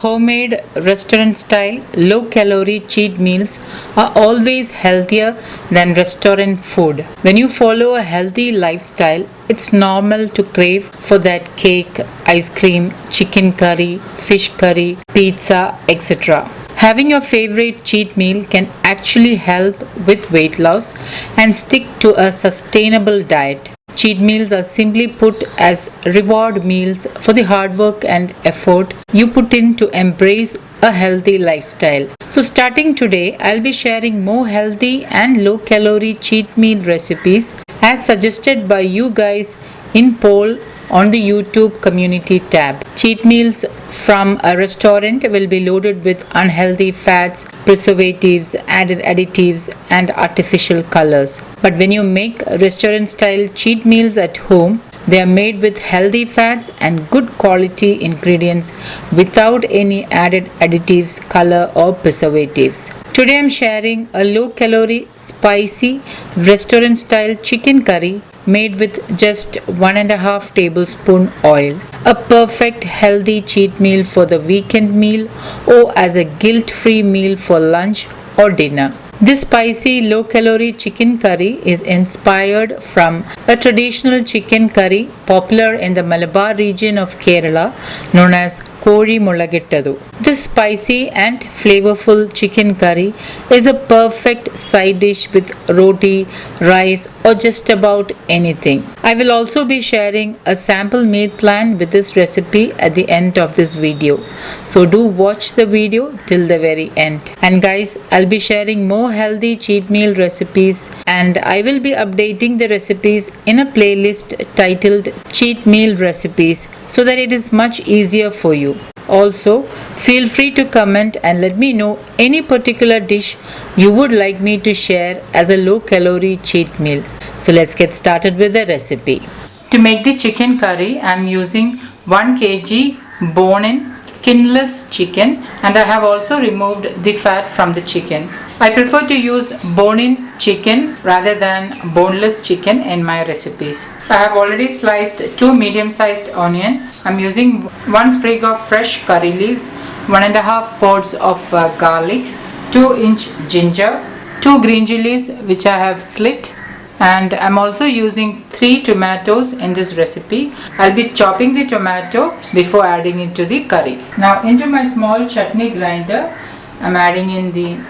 Homemade restaurant style low calorie cheat meals are always healthier than restaurant food. When you follow a healthy lifestyle, it's normal to crave for that cake, ice cream, chicken curry, fish curry, pizza, etc. Having your favorite cheat meal can actually help with weight loss and stick to a sustainable diet. Cheat meals are simply put as reward meals for the hard work and effort you put in to embrace a healthy lifestyle. So starting today, I'll be sharing more healthy and low calorie cheat meal recipes as suggested by you guys in poll on the YouTube community tab. Cheat meals from a restaurant will be loaded with unhealthy fats, preservatives, added additives, and artificial colors. But when you make restaurant style cheat meals at home, they are made with healthy fats and good quality ingredients without any added additives, color, or preservatives. Today I'm sharing a low calorie, spicy, restaurant style chicken curry made with just 1.5 tablespoon oil. A perfect healthy cheat meal for the weekend meal or as a guilt-free meal for lunch or dinner. This spicy low calorie chicken curry is inspired from a traditional chicken curry popular in the Malabar region of Kerala known as Kozhi Mulakittathu. This spicy and flavorful chicken curry is a perfect side dish with roti, rice or just about anything. I will also be sharing a sample meal plan with this recipe at the end of this video. So do watch the video till the very end. And guys, I'll be sharing more healthy cheat meal recipes and I will be updating the recipes in a playlist titled Cheat Meal Recipes so that it is much easier for you. Also, feel free to comment and let me know any particular dish you would like me to share as a low calorie cheat meal. So let's get started with the recipe. To make the chicken curry, I am using 1 kg bone-in skinless chicken and I have also removed the fat from the chicken. I prefer to use bone-in chicken rather than boneless chicken in my recipes. I have already sliced 2 medium-sized onion. I'm using 1 sprig of fresh curry leaves, 1.5 pods of garlic, 2-inch ginger, 2 green chillies which I have slit, and I'm also using 3 tomatoes in this recipe. I'll be chopping the tomato before adding it to the curry. Now into my small chutney grinder, I'm adding in the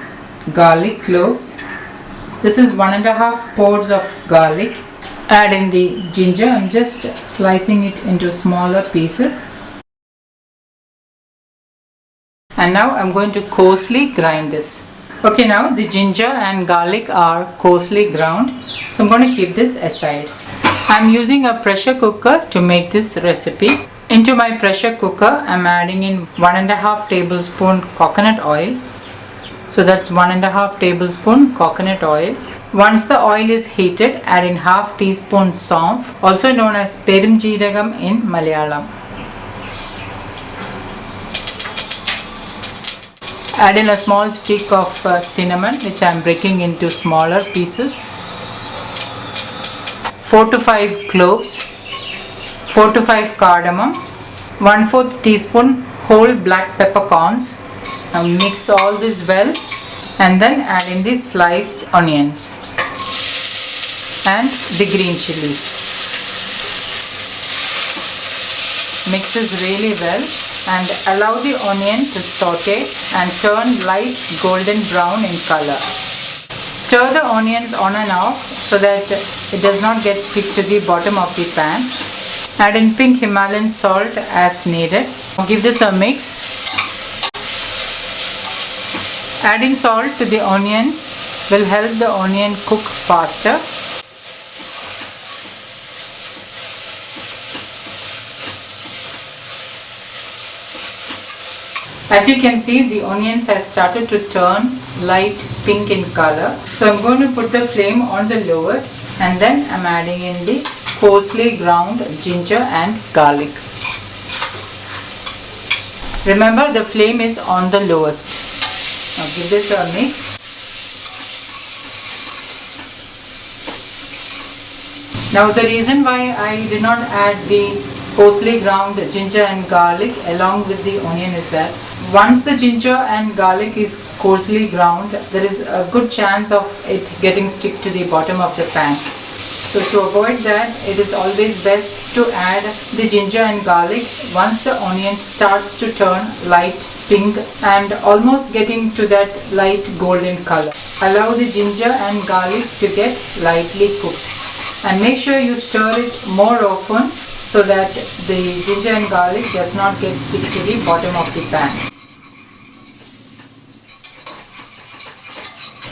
garlic cloves. This is 1.5 pods of garlic. Add in the ginger. I'm just slicing it into smaller pieces. And now I'm going to coarsely grind this. Okay, now the ginger and garlic are coarsely ground. So I'm going to keep this aside. I'm using a pressure cooker to make this recipe. Into my pressure cooker, I'm adding in 1.5 tablespoon coconut oil. So that's 1.5 tablespoon coconut oil. Once the oil is heated, add in half teaspoon saunf, also known as perum-jeeragam in Malayalam. Add in a small stick of cinnamon which I am breaking into smaller pieces. 4 to 5 cloves, 4 to 5 cardamom, 1/4 teaspoon whole black peppercorns. Now mix all this well and then add in the sliced onions and the green chilies. Mix this really well and allow the onion to saute and turn light golden brown in color. Stir the onions on and off so that it does not get stick to the bottom of the pan. Add in pink Himalayan salt as needed. Give this a mix. Adding salt to the onions will help the onion cook faster. As you can see, the onions have started to turn light pink in color. So I'm going to put the flame on the lowest and then I'm adding in the coarsely ground ginger and garlic. Remember, the flame is on the lowest. Now give this a mix. Now the reason why I did not add the coarsely ground ginger and garlic along with the onion is that Once the ginger and garlic is coarsely ground, there is a good chance of it getting stick to the bottom of the pan. So to avoid that, it is always best to add the ginger and garlic once the onion starts to turn light pink and almost getting to that light golden color. Allow the ginger and garlic to get lightly cooked and make sure you stir it more often so that the ginger and garlic does not get stick to the bottom of the pan.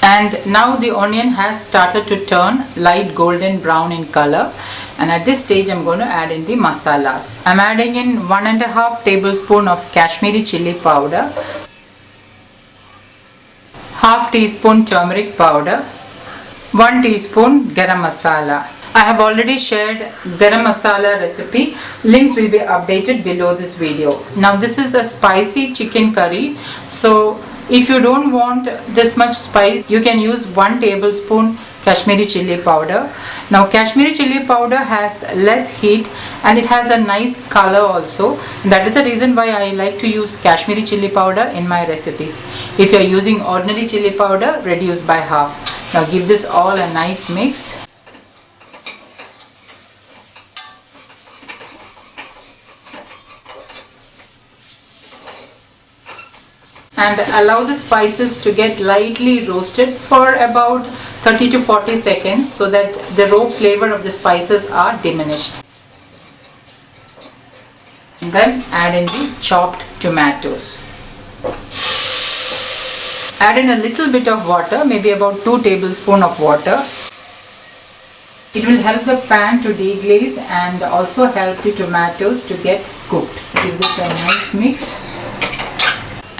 And now the onion has started to turn light golden brown in color, and at this stage I'm going to add in the masalas. I'm adding in 1.5 tablespoon of Kashmiri chilli powder, half teaspoon turmeric powder, 1 teaspoon garam masala. I have already shared garam masala recipe. Links will be updated below this video. Now this is a spicy chicken curry. So if you don't want this much spice, you can use 1 tablespoon Kashmiri chilli powder. Now Kashmiri chilli powder has less heat and it has a nice color also. That is the reason why I like to use Kashmiri chilli powder in my recipes. If you are using ordinary chilli powder, reduce by half. Now give this all a nice mix. And allow the spices to get lightly roasted for about 30 to 40 seconds so that the raw flavor of the spices are diminished. And then add in the chopped tomatoes. Add in a little bit of water, maybe about 2 tablespoons of water. It will help the pan to deglaze and also help the tomatoes to get cooked. Give this a nice mix.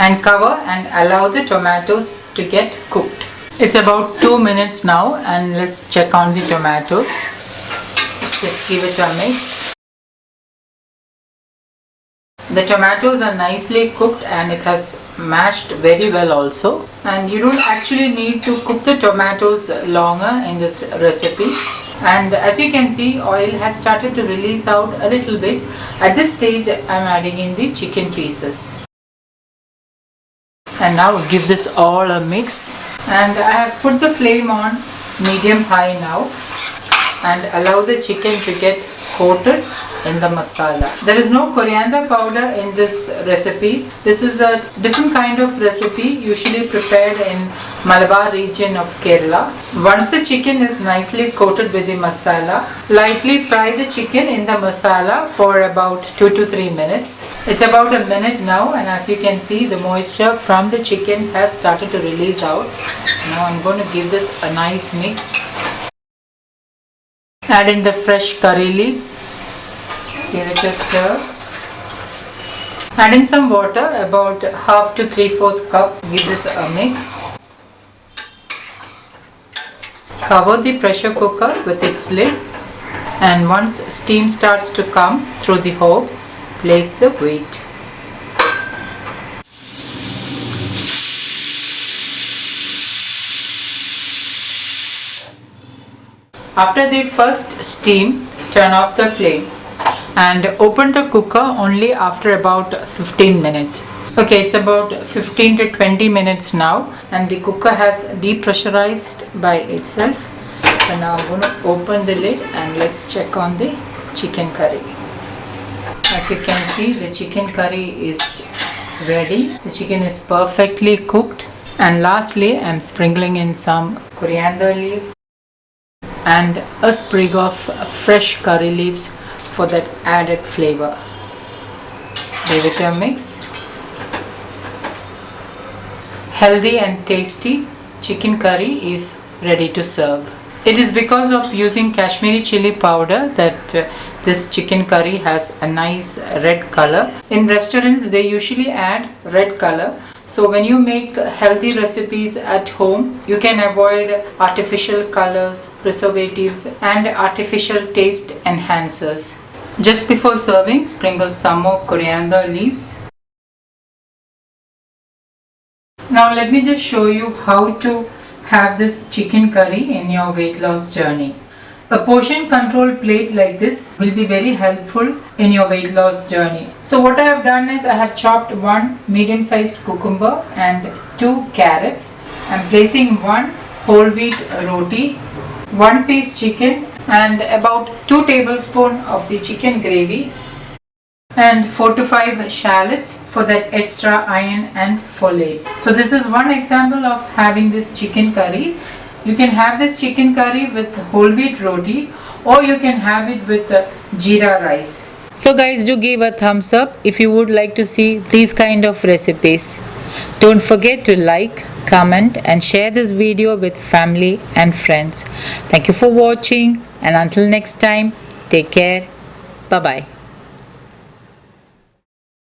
And cover and allow the tomatoes to get cooked. It's about 2 minutes now and let's check on the tomatoes. Just give it a mix. The tomatoes are nicely cooked and it has mashed very well also. And you don't actually need to cook the tomatoes longer in this recipe. And as you can see, oil has started to release out a little bit. At this stage, I'm adding in the chicken pieces. And now give this all a mix, and I have put the flame on medium high now and allow the chicken to get coated in the masala. There is no coriander powder in this recipe. This is a different kind of recipe usually prepared in Malabar region of Kerala. Once the chicken is nicely coated with the masala, lightly fry the chicken in the masala for about 2 to 3 minutes. It's about a minute now, and as you can see, the moisture from the chicken has started to release out. Now I'm going to give this a nice mix. Add in the fresh curry leaves. Give it a stir. Add in some water, about half to 3/4 cup. Give this a mix. Cover the pressure cooker with its lid, and once steam starts to come through the hob, place the weight. After the first steam, turn off the flame and open the cooker only after about 15 minutes. Okay, it's about 15 to 20 minutes now and the cooker has depressurized by itself. So now I'm going to open the lid and let's check on the chicken curry. As you can see, the chicken curry is ready. The chicken is perfectly cooked. And lastly, I'm sprinkling in some coriander leaves and a sprig of fresh curry leaves for that added flavor. Give it a mix. Healthy and tasty chicken curry is ready to serve. It is because of using Kashmiri chili powder that this chicken curry has a nice red color. In restaurants they usually add red color. So when you make healthy recipes at home, you can avoid artificial colors, preservatives and artificial taste enhancers. Just before serving, sprinkle some more coriander leaves. Now let me just show you how to have this chicken curry in your weight loss journey. A portion control plate like this will be very helpful in your weight loss journey. So what I have done is I have chopped one medium sized cucumber and 2 carrots. I am placing 1 whole wheat roti, 1 piece chicken and about 2 tablespoons of the chicken gravy and 4 to 5 shallots for that extra iron and folate. So this is one example of having this chicken curry. You can have this chicken curry with whole wheat roti or you can have it with jeera rice. So guys, do give a thumbs up if you would like to see these kind of recipes. Don't forget to like, comment and share this video with family and friends. Thank you for watching and until next time, take care. Bye bye.